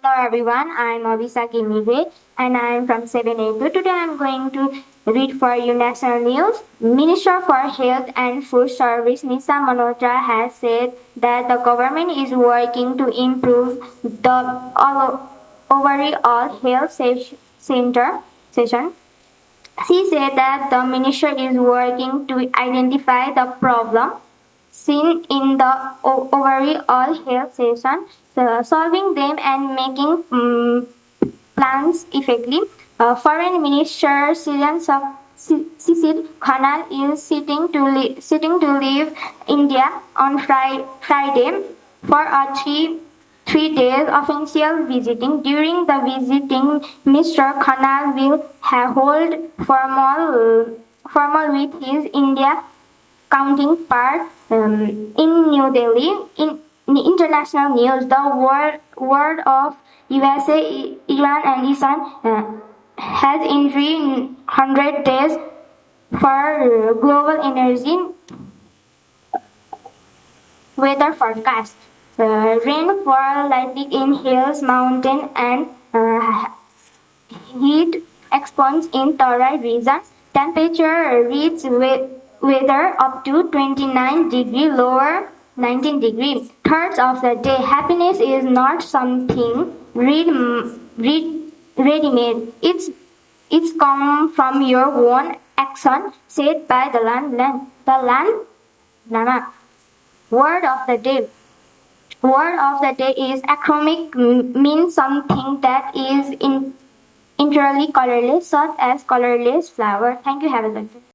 Hello everyone, I'm Abisha Ghimire and I'm from 7A2. Today I'm going to read for you national news. Minister for Health and Food Service Nisa Manotra has said that the government is working to improve the overall health session. She said that the minister is working to identify the problem seen in the overall health session, solving them and making plans effective. Foreign Minister Cecil Khanal is sitting to leave India on Friday for a three days official visiting. During the visiting, Mr. Khanal will hold formal with his India counterpart in New Delhi. In international news, the world of USA, Iran, and Iran has entry 100 days for global energy weather forecast. Rainfall likely in hills, mountain, and heat expands in Tauride region. Temperature reaches weather up to 29 degree, lower 19 degree. Thirds of the day. Happiness is not something ready-made. It's come from your own action, said by the land lama. Word of the day. Word of the day is achromic, means something that is entirely colorless, such as colorless flower. Thank you. Have a good day.